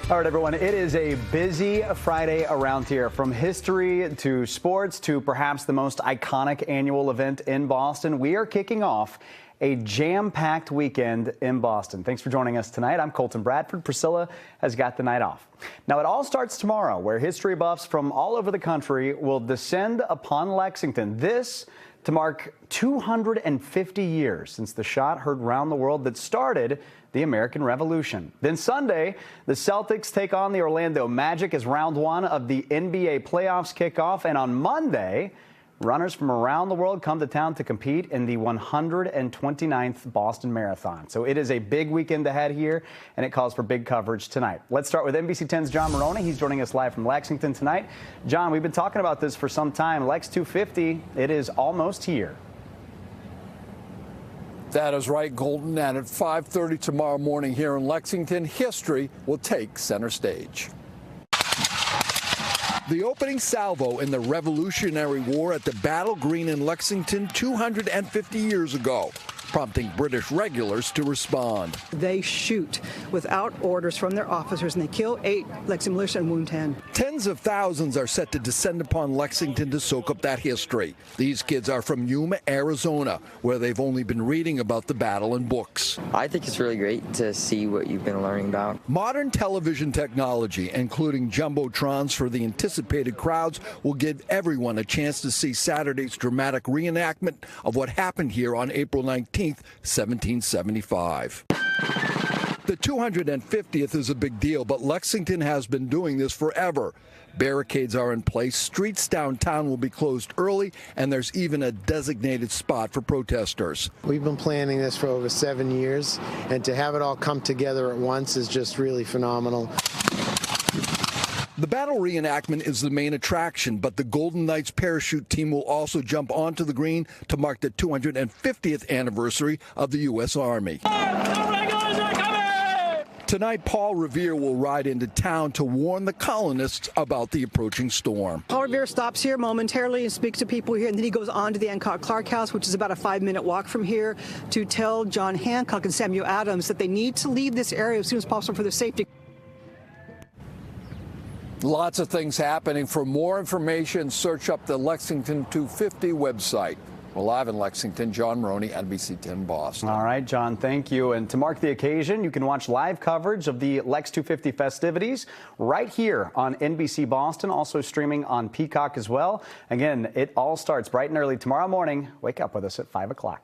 All right, everyone, it is a busy Friday around here. From history to sports to perhaps the most iconic annual event in Boston, we are kicking off a jam-packed weekend in Boston. Thanks for joining us tonight. I'm Colton Bradford. Priscilla has got the night off. Now, it all starts tomorrow, where history buffs from all over the country will descend upon Lexington. This to mark 250 years since the shot heard round the world that started the American Revolution. Then Sunday, the Celtics take on the Orlando Magic as round one of the NBA playoffs kick off. And on Monday, runners from around the world come to town to compete in the 129th Boston Marathon. So it is a big weekend ahead here, and it calls for big coverage tonight. Let's start with NBC 10's John Maroney. He's joining us live from Lexington tonight. John, we've been talking about this for some time. Lex 250, it is almost here. That is right, Golden. And at 5:30 tomorrow morning here in Lexington, history will take center stage. The opening salvo in the Revolutionary War at the Battle Green in Lexington 250 years ago, prompting British regulars to respond. They shoot without orders from their officers, and they kill 8, Lexington militia, and wound 10. Tens of thousands are set to descend upon Lexington to soak up that history. These kids are from Yuma, Arizona, where they've only been reading about the battle in books. I think it's really great to see what you've been learning about. Modern television technology, including jumbotrons for the anticipated crowds, will give everyone a chance to see Saturday's dramatic reenactment of what happened here on April 19th, 1775. The 250th is a big deal, but Lexington has been doing this forever. Barricades are in place, streets downtown will be closed early, and there's even a designated spot for protesters. We've been planning this for over 7 years, and to have it all come together at once is just really phenomenal. The battle reenactment is the main attraction, but the Golden Knights parachute team will also jump onto the green to mark the 250th anniversary of the U.S. Army. Tonight, Paul Revere will ride into town to warn the colonists about the approaching storm. Paul Revere stops here momentarily and speaks to people here, and then he goes on to the Hancock-Clark House, which is about a 5-minute walk from here, to tell John Hancock and Samuel Adams that they need to leave this area as soon as possible for their safety. Lots of things happening. For more information, search up the Lexington 250 website. We're live in Lexington. John Maroney, NBC 10 Boston. All right, John, thank you. And to mark the occasion, you can watch live coverage of the Lex 250 festivities right here on NBC Boston, also streaming on Peacock as well. Again, it all starts bright and early tomorrow morning. Wake up with us at 5 o'clock.